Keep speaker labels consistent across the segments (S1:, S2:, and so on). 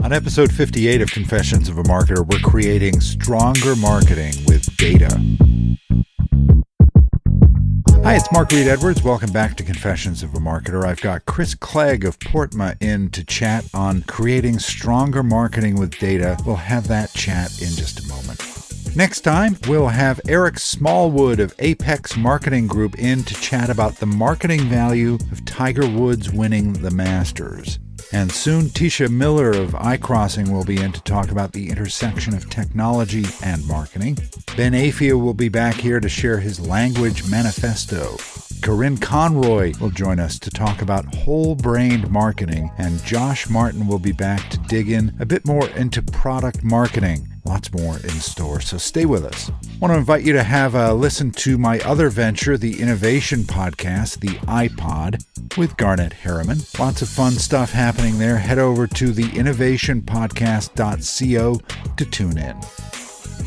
S1: On episode 58 of Confessions of a Marketer, we're creating stronger marketing with data. Hi, it's Mark Reed Edwards. Welcome back to Confessions of a Marketer. I've got Chris Clegg of Portma in to chat on creating stronger marketing with data. We'll have that chat in just a moment. Next time, we'll have Eric Smallwood of Apex Marketing Group in to chat about the marketing value of Tiger Woods winning the Masters. And soon, Tisha Miller of iCrossing will be in to talk about the intersection of technology and marketing. Ben Afia will be back here to share his language manifesto. Corinne Conroy will join us to talk about whole-brained marketing, and Josh Martin will be back to dig in a bit more into product marketing. Lots more in store, so stay with us. I want to invite you to have a listen to my other venture, the Innovation Podcast, the iPod, with Garnet Harriman. Lots of fun stuff happening there. Head over to theinnovationpodcast.co to tune in.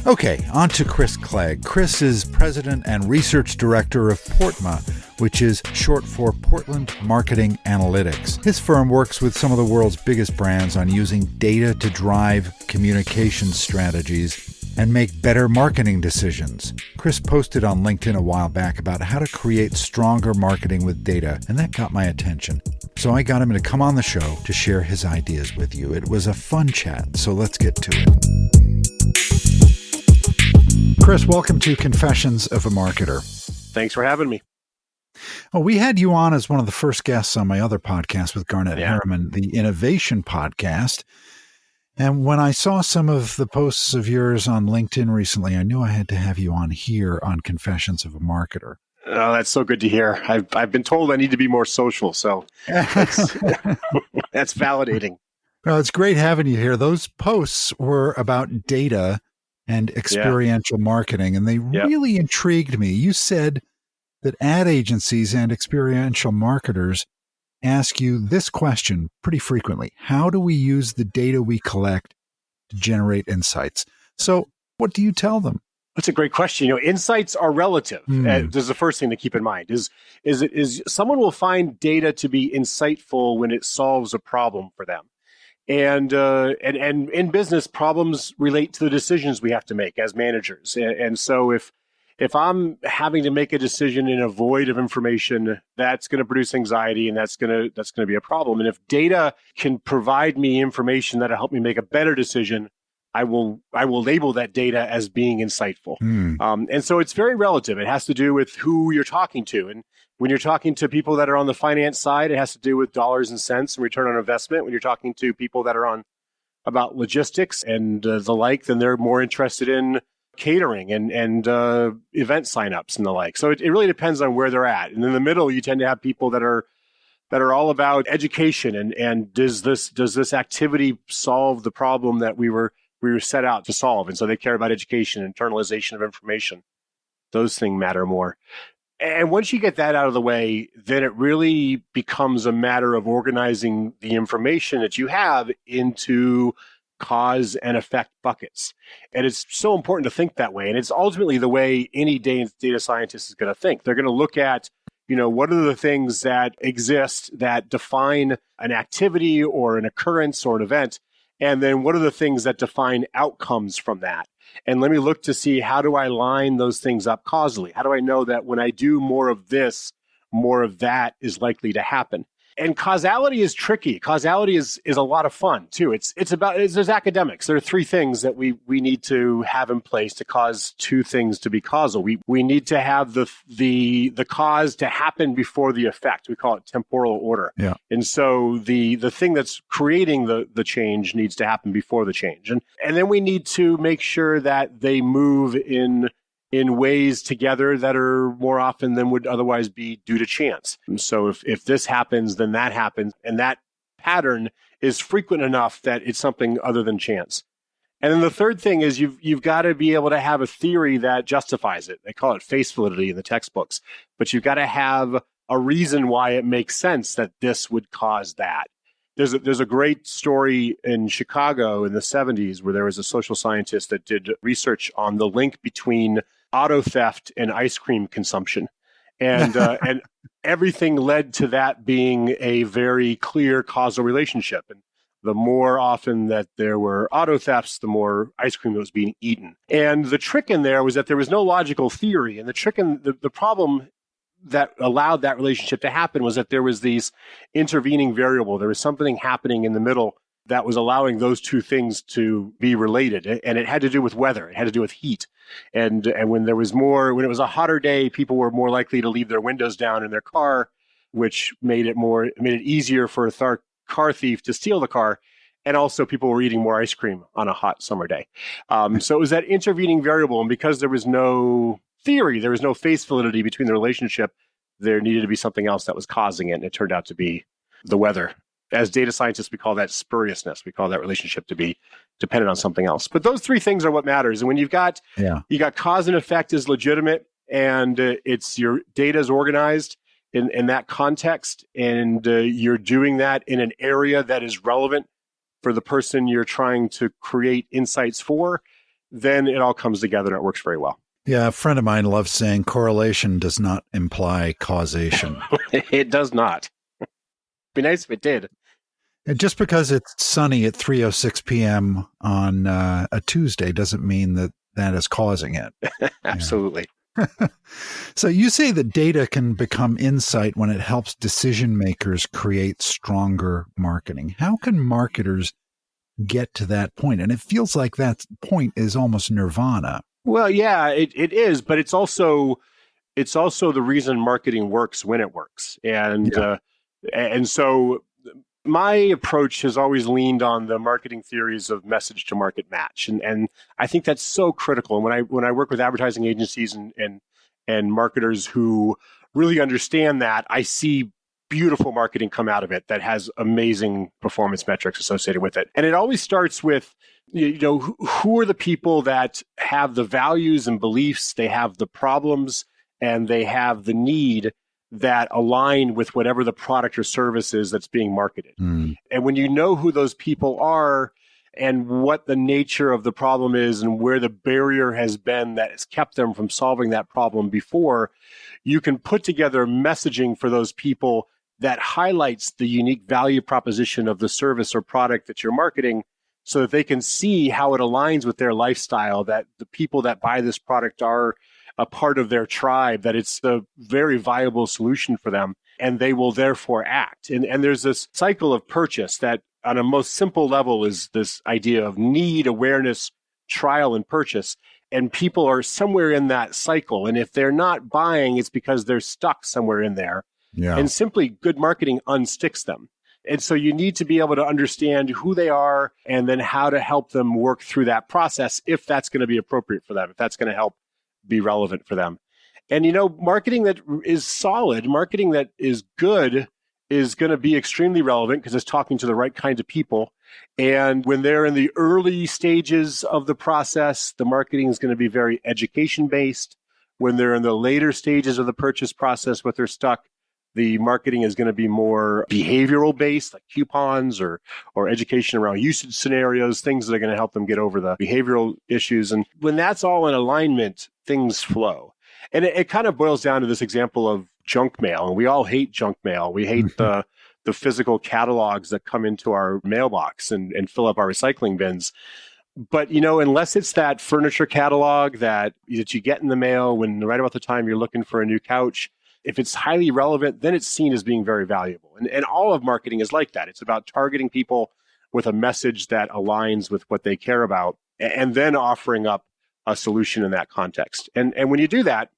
S1: Okay, on to Chris Clegg. Chris is President and Research Director of Portma, which is short for Portland Marketing Analytics. His firm works with some of the world's biggest brands on using data to drive communication strategies and make better marketing decisions. Chris posted on LinkedIn a while back about how to create stronger marketing with data, and that got my attention. So I got him to come on the show to share his ideas with you. It was a fun chat, so let's get to it. Chris, welcome to Confessions of a Marketer.
S2: Thanks for having me.
S1: Well, we had you on as one of the first guests on my other podcast with Garnet Harriman, the Innovation Podcast. And when I saw some of the posts of yours on LinkedIn recently, I knew I had to have you on here on Confessions of a Marketer.
S2: Oh, that's so good to hear. I've been told I need to be more social, so that's validating.
S1: Well, it's great having you here. Those posts were about data and experiential marketing, and they really intrigued me. You said that ad agencies and experiential marketers ask you this question pretty frequently: how do we use the data we collect to generate insights? So what do you tell them?
S2: That's a great question. Insights are relative. This is the first thing to keep in mind is someone will find data to be insightful when it solves a problem for them. And in business, problems relate to the decisions we have to make as managers. And so if I'm having to make a decision in a void of information, that's going to produce anxiety, and that's going to be a problem. And if data can provide me information that'll help me make a better decision, I will label that data as being insightful. And so it's very relative. It has to do with who you're talking to. And when you're talking to people that are on the finance side, it has to do with dollars and cents and return on investment. When you're talking to people that are on about logistics and the like, then they're more interested in catering and event signups and the like. So it really depends on where they're at. And in the middle, you tend to have people that are all about education and does this activity solve the problem that we were set out to solve? And so they care about education, internalization of information. Those things matter more. And once you get that out of the way, then it really becomes a matter of organizing the information that you have into cause and effect buckets. And it's so important to think that way. And it's ultimately the way any data scientist is going to think. They're going to look at, what are the things that exist that define an activity or an occurrence or an event? And then what are the things that define outcomes from that? And let me look to see, how do I line those things up causally? How do I know that when I do more of this, more of that is likely to happen? And causality is tricky. Causality is a lot of fun too. There's academics. There are three things that we need to have in place to cause two things to be causal. We need to have the cause to happen before the effect. We call it temporal order. Yeah. And so the thing that's creating the change needs to happen before the change. And then we need to make sure that they move in ways together that are more often than would otherwise be due to chance. And so if this happens, then that happens. And that pattern is frequent enough that it's something other than chance. And then the third thing is you've got to be able to have a theory that justifies it. They call it face validity in the textbooks. But you've got to have a reason why it makes sense that this would cause that. There's a great story in Chicago in the 70s where there was a social scientist that did research on the link between auto theft and ice cream consumption. And everything led to that being a very clear causal relationship. And the more often that there were auto thefts, the more ice cream that was being eaten. And the trick in there was that there was no logical theory. And the problem that allowed that relationship to happen was that there was these intervening variable. There was something happening in the middle that was allowing those two things to be related. And it had to do with weather. It had to do with heat. And when it was a hotter day, people were more likely to leave their windows down in their car, which made it easier for a car thief to steal the car. And also people were eating more ice cream on a hot summer day. So it was that intervening variable. And because there was no theory, there was no face validity between the relationship, there needed to be something else that was causing it. And it turned out to be the weather. As data scientists, we call that spuriousness. We call that relationship to be dependent on something else. But those three things are what matters. And when you got cause and effect is legitimate, and your data is organized in that context, and you're doing that in an area that is relevant for the person you're trying to create insights for, then it all comes together and it works very well.
S1: Yeah, a friend of mine loves saying correlation does not imply causation.
S2: It does not. Be nice if it did.
S1: And just because it's sunny at 3:06 p.m. on a Tuesday doesn't mean that is causing it.
S2: Absolutely.
S1: So you say that data can become insight when it helps decision makers create stronger marketing. How can marketers get to that point? And it feels like that point is almost nirvana.
S2: Well, yeah, it is, but it's also the reason marketing works when it works. And so my approach has always leaned on the marketing theories of message to market match. And I think that's so critical. And when I work with advertising agencies and marketers who really understand that, I see beautiful marketing come out of it that has amazing performance metrics associated with it. And it always starts with, who are the people that have the values and beliefs, they have the problems, and they have the need that align with whatever the product or service is that's being marketed. And when you know who those people are and what the nature of the problem is and where the barrier has been that has kept them from solving that problem before, you can put together messaging for those people that highlights the unique value proposition of the service or product that you're marketing, so that they can see how it aligns with their lifestyle, that the people that buy this product are a part of their tribe, that it's a very viable solution for them, and they will therefore act. And there's this cycle of purchase that on a most simple level is this idea of need, awareness, trial, and purchase. And people are somewhere in that cycle. And if they're not buying, it's because they're stuck somewhere in there. Yeah. And simply good marketing unsticks them. And so you need to be able to understand who they are and then how to help them work through that process if that's going to be appropriate for them, if that's going to help be relevant for them. And, marketing that is solid, marketing that is good is going to be extremely relevant because it's talking to the right kinds of people. And when they're in the early stages of the process, the marketing is going to be very education based. When they're in the later stages of the purchase process, but they're stuck, the marketing is going to be more behavioral based, like coupons or education around usage scenarios, things that are going to help them get over the behavioral issues. And when that's all in alignment, things flow. And it kind of boils down to this example of junk mail. And we all hate junk mail. We hate the physical catalogs that come into our mailbox and fill up our recycling bins. But, unless it's that furniture catalog that you get in the mail when right about the time you're looking for a new couch, if it's highly relevant, then it's seen as being very valuable. And all of marketing is like that. It's about targeting people with a message that aligns with what they care about and then offering up a solution in that context. And when you do that,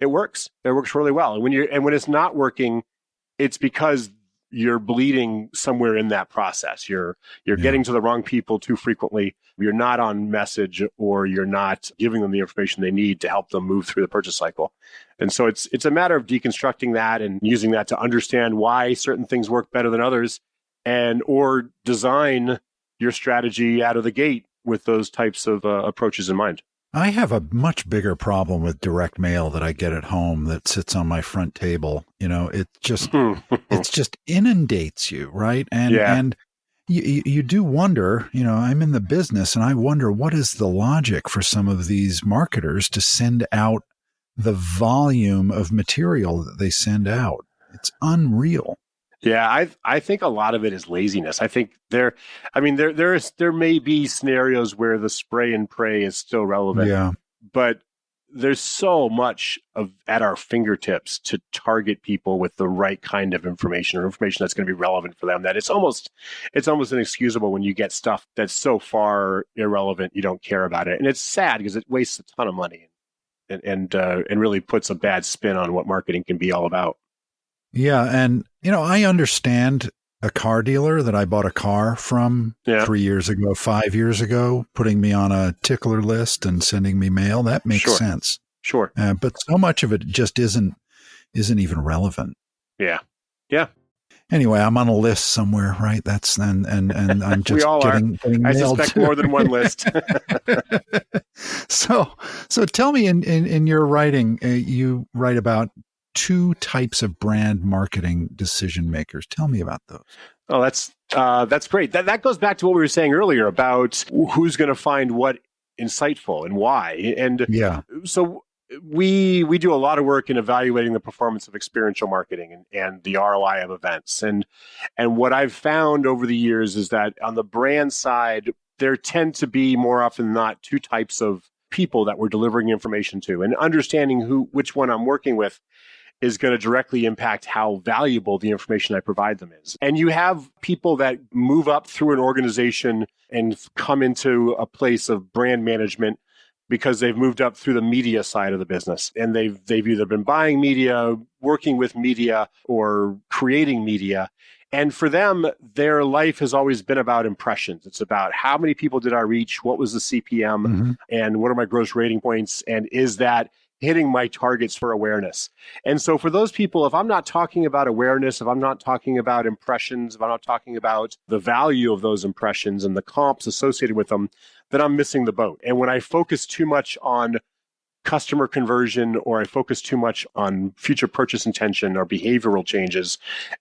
S2: it works. It works really well. And when it's not working, it's because you're bleeding somewhere in that process. You're getting to the wrong people too frequently. You're not on message, or you're not giving them the information they need to help them move through the purchase cycle. And so it's a matter of deconstructing that and using that to understand why certain things work better than others, or design your strategy out of the gate with those types of approaches in mind.
S1: I have a much bigger problem with direct mail that I get at home that sits on my front table. It just inundates you, right? And you do wonder, I'm in the business and I wonder, what is the logic for some of these marketers to send out the volume of material that they send out? It's unreal.
S2: Yeah, I think a lot of it is laziness. I think there may be scenarios where the spray and pray is still relevant,
S1: Yeah.
S2: but there's so much of at our fingertips to target people with the right kind of information or information that's going to be relevant for them that it's almost inexcusable when you get stuff that's so far irrelevant you don't care about it. And it's sad because it wastes a ton of money and really puts a bad spin on what marketing can be all about.
S1: Yeah. And, I understand a car dealer that I bought a car from
S2: Yeah.
S1: 3 years ago, 5 years ago, putting me on a tickler list and sending me mail. That makes
S2: Sure.
S1: sense.
S2: Sure.
S1: But so much of it just isn't even relevant.
S2: Yeah. Yeah.
S1: Anyway, I'm on a list somewhere, right? That's and I'm just
S2: We all
S1: getting
S2: I
S1: mailed
S2: suspect
S1: to.
S2: more than one list.
S1: So tell me, in your writing, you write about two types of brand marketing decision makers. Tell me about those.
S2: Oh, that's great. That goes back to what we were saying earlier about who's going to find what insightful and why. And
S1: Yeah.
S2: so we do a lot of work in evaluating the performance of experiential marketing and the ROI of events. And what I've found over the years is that on the brand side, there tend to be more often than not two types of people that we're delivering information to, and understanding which one I'm working with is going to directly impact how valuable the information I provide them is. And you have people that move up through an organization and come into a place of brand management because they've moved up through the media side of the business. And they've either been buying media, working with media, or creating media. And for them, their life has always been about impressions. It's about how many people did I reach? What was the CPM?
S1: Mm-hmm.
S2: And what are my gross rating points? And is that hitting my targets for awareness? And so for those people, if I'm not talking about awareness, if I'm not talking about impressions, if I'm not talking about the value of those impressions and the comps associated with them, then I'm missing the boat. And when I focus too much on customer conversion, or I focus too much on future purchase intention or behavioral changes,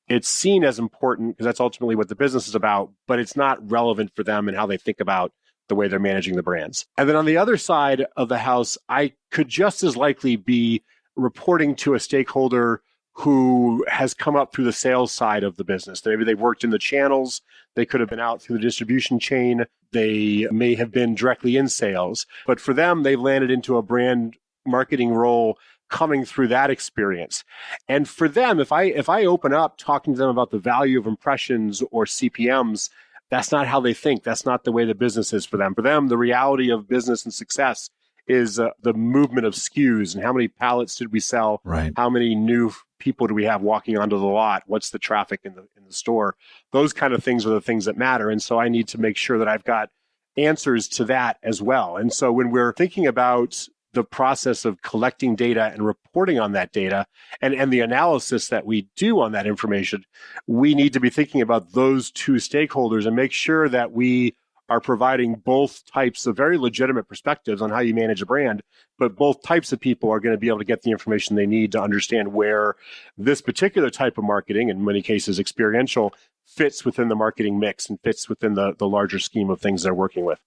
S2: it's seen as important because that's ultimately what the business is about, but it's not relevant for them and how they think about the way they're managing the brands. And then on the other side of the house, I could just as likely be reporting to a stakeholder who has come up through the sales side of the business. Maybe they've worked in the channels. They could have been out through the distribution chain. They may have been directly in sales. But for them, they've landed into a brand marketing role coming through that experience. And for them, if I open up talking to them about the value of impressions or CPMs, that's not how they think. That's not the way the business is for them. For them, the reality of business and success is the movement of SKUs and how many pallets did we sell?
S1: Right.
S2: How many new people do we have walking onto the lot? What's the traffic in the store? Those kind of things are the things that matter. And so I need to make sure that I've got answers to that as well. And so when we're thinking about the process of collecting data and reporting on that data and the analysis that we do on that information, we need to be thinking about those two stakeholders and make sure that we are providing both types of very legitimate perspectives on how you manage a brand, but both types of people are going to be able to get the information they need to understand where this particular type of marketing, in many cases experiential, fits within the marketing mix and fits within the larger scheme of things they're working with.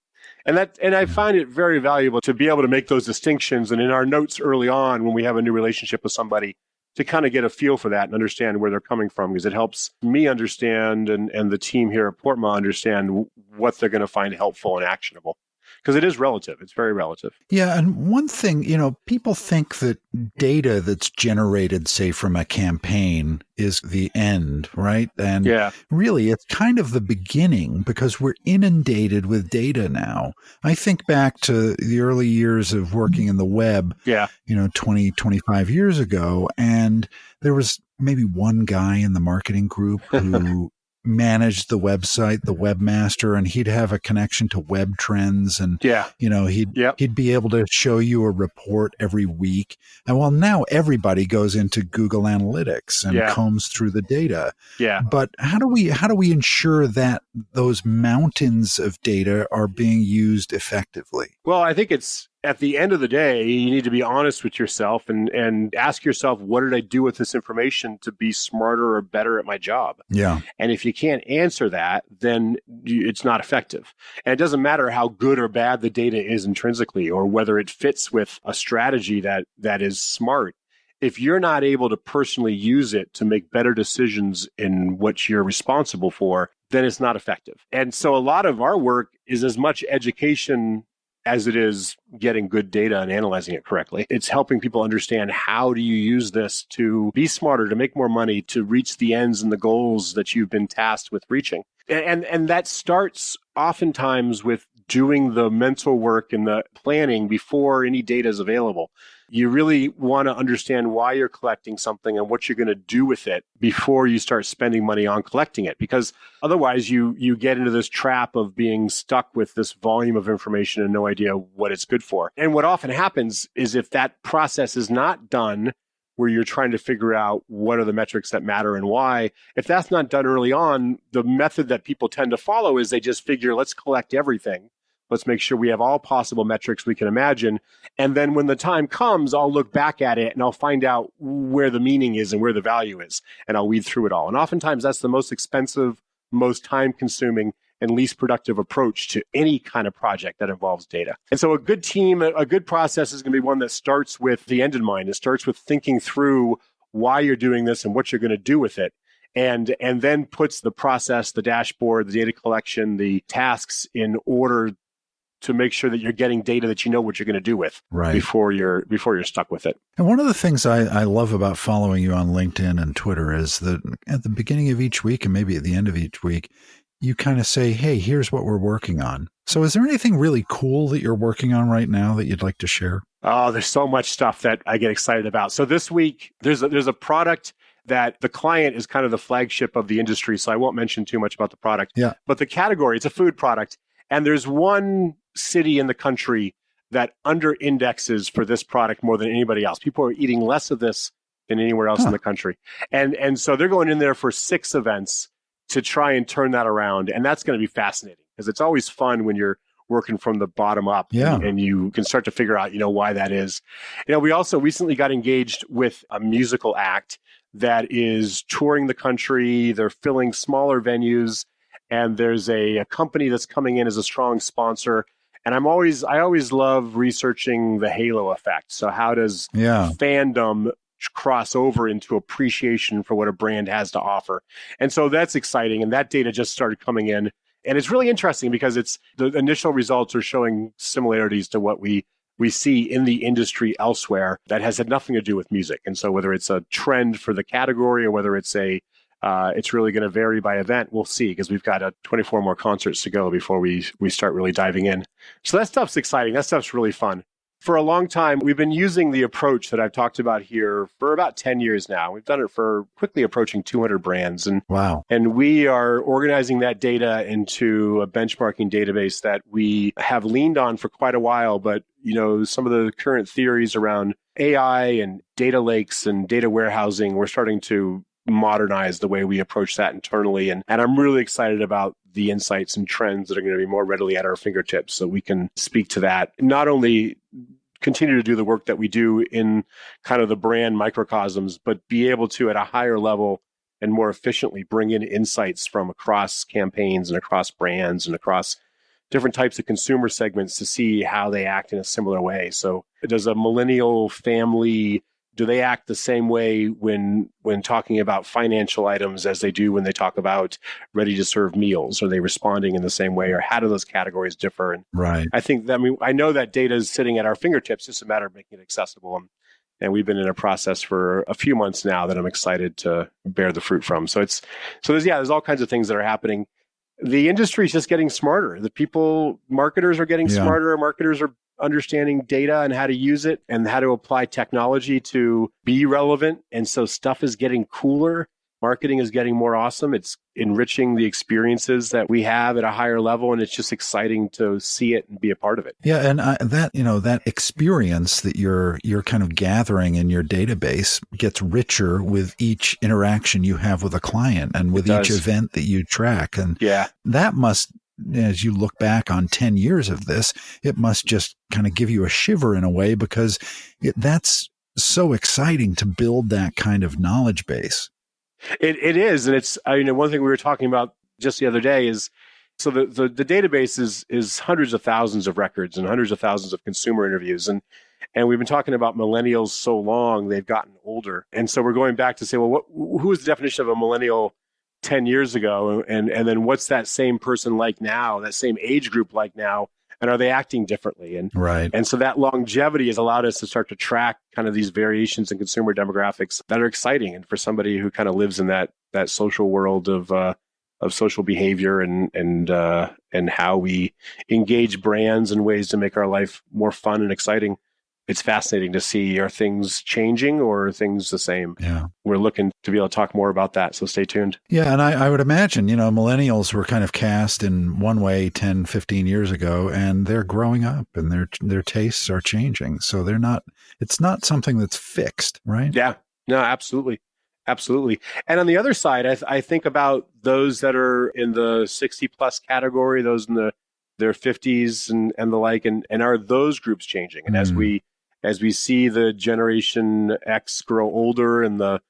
S2: And I find it very valuable to be able to make those distinctions. And in our notes early on, when we have a new relationship with somebody, to kind of get a feel for that and understand where they're coming from, because it helps me understand and the team here at Portma understand what they're going to find helpful and actionable. Because it is relative. It's very relative.
S1: Yeah. And one thing, people think that data that's generated, say, from a campaign is the end, right? And really, it's kind of the beginning because we're inundated with data now. I think back to the early years of working in the web, 20, 25 years ago, and there was maybe one guy in the marketing group who managed the website, the webmaster, and he'd have a connection to web trends. And, he'd be able to show you a report every week. And well, now everybody goes into Google Analytics and combs through the data.
S2: Yeah.
S1: But how do we ensure that those mountains of data are being used effectively?
S2: Well, I think it's at the end of the day, you need to be honest with yourself and ask yourself, what did I do with this information to be smarter or better at my job?
S1: Yeah. And
S2: if you can't answer that, then it's not effective. And it doesn't matter how good or bad the data is intrinsically or whether it fits with a strategy that is smart. if you're not able to personally use it to make better decisions in what you're responsible for, then it's not effective. And so a lot of our work is as much education as it is getting good data and analyzing it correctly. It's helping people understand, how do you use this to be smarter, to make more money, to reach the ends and the goals that you've been tasked with reaching. And that starts oftentimes with doing the mental work and the planning before any data is available. You really want to understand why you're collecting something and what you're going to do with it before you start spending money on collecting it. Because otherwise you get into this trap of being stuck with this volume of information and no idea what it's good for. And what often happens is, if that process is not done, where you're trying to figure out what are the metrics that matter and why, if that's not done early on, the method that people tend to follow is they just figure, let's collect everything. Let's make sure we have all possible metrics we can imagine. And then when the time comes, I'll look back at it and I'll find out where the meaning is and where the value is. And I'll weed through it all. And oftentimes that's the most expensive, most time consuming, and least productive approach to any kind of project that involves data. And so a good team, a good process is going to be one that starts with the end in mind. It starts with thinking through why you're doing this and what you're going to do with it. And then puts the process, the dashboard, the data collection, the tasks in order to make sure that you're getting data that you know what you're going to do with before you're stuck with it.
S1: And one of the things I love about following you on LinkedIn and Twitter is that at the beginning of each week and maybe at the end of each week, you kind of say, hey, here's what we're working on. So is there anything really cool that you're working on right now that you'd like to share?
S2: Oh, there's so much stuff that I get excited about. So this week, there's a product that the client is kind of the flagship of the industry. So I won't mention too much about the product.
S1: Yeah.
S2: But the category, it's a food product. And there's one city in the country that under indexes for this product more than anybody else. People are eating less of this than anywhere else in the country. And so they're going in there for 6 events to try and turn that around. And that's going to be fascinating, because it's always fun when you're working from the bottom up and you can start to figure out, why that is. We also recently got engaged with a musical act that is touring the country. They're filling smaller venues, and there's a company that's coming in as a strong sponsor. And I always love researching the halo effect. So how does fandom cross over into appreciation for what a brand has to offer? And so that's exciting. And that data just started coming in. And it's really interesting because the initial results are showing similarities to what we see in the industry elsewhere that has had nothing to do with music. And so whether it's a trend for the category or whether it's it's really going to vary by event, we'll see, because we've got 24 more concerts to go before we start really diving in. So that stuff's exciting. That stuff's really fun. For a long time, we've been using the approach that I've talked about here for about 10 years now. We've done it for quickly approaching 200 brands. And we are organizing that data into a benchmarking database that we have leaned on for quite a while. But, some of the current theories around AI and data lakes and data warehousing, we're starting to modernize the way we approach that internally. And I'm really excited about the insights and trends that are going to be more readily at our fingertips, so we can speak to that. Not only continue to do the work that we do in kind of the brand microcosms, but be able to, at a higher level and more efficiently, bring in insights from across campaigns and across brands and across different types of consumer segments to see how they act in a similar way. So does a millennial family, do they act the same way when talking about financial items as they do when they talk about ready-to-serve meals? Are they responding in the same way, or how do those categories differ? And I think that, I know that data is sitting at our fingertips. It's just a matter of making it accessible. And we've been in a process for a few months now that I'm excited to bear the fruit from. So there's all kinds of things that are happening. The industry is just getting smarter. Marketers are getting smarter. Marketers are understanding data and how to use it and how to apply technology to be relevant. And so stuff is getting cooler. Marketing is getting more awesome. It's enriching the experiences that we have at a higher level. And it's just exciting to see it and be a part of it.
S1: Yeah. And that experience that you're kind of gathering in your database gets richer with each interaction you have with a client and with each event that you track. And that must, as you look back on 10 years of this, it must just kind of give you a shiver in a way, because that's so exciting to build that kind of knowledge base.
S2: It is. And it's, one thing we were talking about just the other day is, so the database is hundreds of thousands of records and hundreds of thousands of consumer interviews. And And we've been talking about millennials so long, they've gotten older. And so we're going back to say, well, who is the definition of a millennial 10 years ago? And then what's that same person like now, that same age group like now? And are they acting differently? And
S1: right.
S2: And so that longevity has allowed us to start to track kind of these variations in consumer demographics that are exciting. And for somebody who kind of lives in that social world of social behavior and how we engage brands in ways to make our life more fun and exciting, it's fascinating to see, are things changing or are things the same?
S1: Yeah.
S2: We're looking to be able to talk more about that. So stay tuned.
S1: Yeah. And I would imagine, millennials were kind of cast in one way 10, 15 years ago, and they're growing up and their tastes are changing. So it's not something that's fixed, right?
S2: Yeah, no, absolutely. Absolutely. And on the other side, I think about those that are in the 60 plus category, those in their 50s and the like, and are those groups changing? And as we see the Generation X grow older and the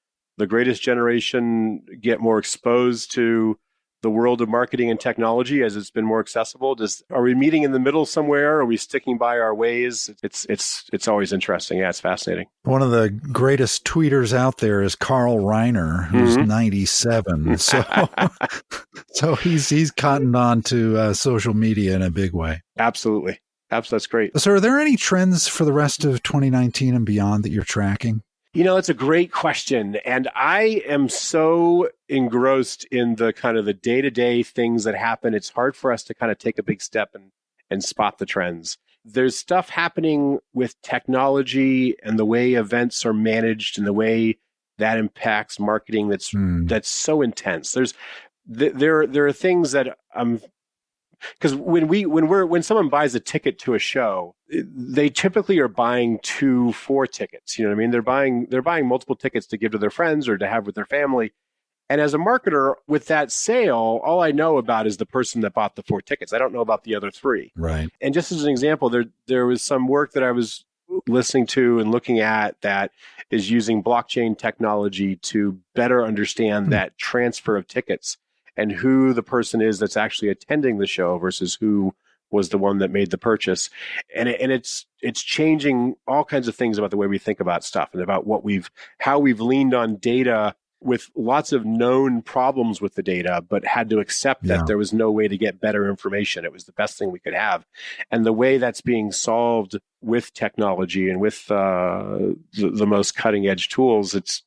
S2: greatest generation get more exposed to the world of marketing and technology as it's been more accessible, are we meeting in the middle somewhere? Are we sticking by our ways? It's always interesting. Yeah, it's fascinating.
S1: One of the greatest tweeters out there is Carl Reiner, who's 97. So he's cottoned on to social media in a big way.
S2: Absolutely. That's great.
S1: So are there any trends for the rest of 2019 and beyond that you're tracking?
S2: It's a great question. And I am so engrossed in the kind of the day-to-day things that happen. It's hard for us to kind of take a big step and spot the trends. There's stuff happening with technology and the way events are managed and the way that impacts marketing that's so intense. There are things that because when someone buys a ticket to a show, they typically are buying 2-4 tickets. You know what I mean? They're buying multiple tickets to give to their friends or to have with their family. And as a marketer, with that sale, all I know about is the person that bought the 4 tickets. I don't know about the other 3.
S1: Right.
S2: And just as an example, there was some work that I was listening to and looking at that is using blockchain technology to better understand that transfer of tickets and who the person is that's actually attending the show versus who was the one that made the purchase. And it's changing all kinds of things about the way we think about stuff and about how we've leaned on data with lots of known problems with the data, but had to accept that there was no way to get better information. It was the best thing we could have. And the way that's being solved with technology and with the most cutting edge tools, it's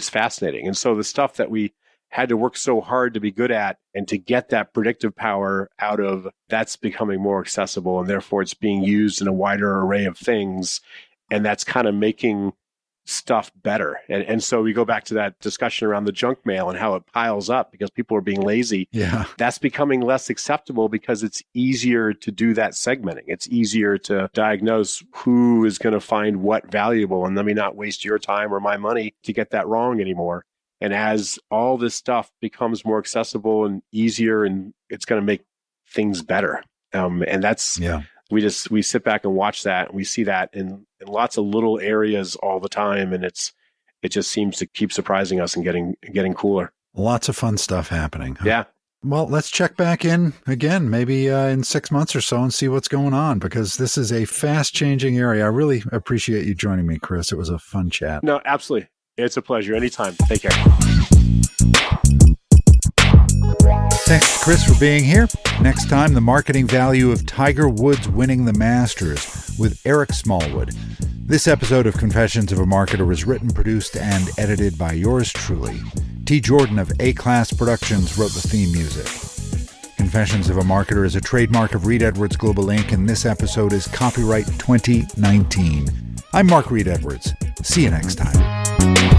S2: fascinating. And so the stuff that we had to work so hard to be good at and to get that predictive power out of, that's becoming more accessible. And therefore it's being used in a wider array of things. And that's kind of making stuff better. And so we go back to that discussion around the junk mail and how it piles up because people are being lazy.
S1: Yeah.
S2: That's becoming less acceptable because it's easier to do that segmenting. It's easier to diagnose who is going to find what valuable. And let me not waste your time or my money to get that wrong anymore. And as all this stuff becomes more accessible and easier, and it's going to make things better. And that's, we sit back and watch that, and we see that in lots of little areas all the time. And it just seems to keep surprising us and getting cooler.
S1: Lots of fun stuff happening. Huh?
S2: Yeah.
S1: Well, let's check back in again, maybe in 6 months or so, and see what's going on, because this is a fast changing area. I really appreciate you joining me, Chris. It was a fun chat.
S2: No, absolutely. It's a pleasure. Anytime. Take care.
S1: Thanks to Chris for being here. Next time, the marketing value of Tiger Woods winning the Masters with Eric Smallwood. This episode of Confessions of a Marketer was written, produced, and edited by yours truly. T. Jordan of A-Class Productions wrote the theme music. Confessions of a Marketer is a trademark of Reed Edwards Global Inc., and this episode is copyright 2019. I'm Mark Reed Edwards. See you next time.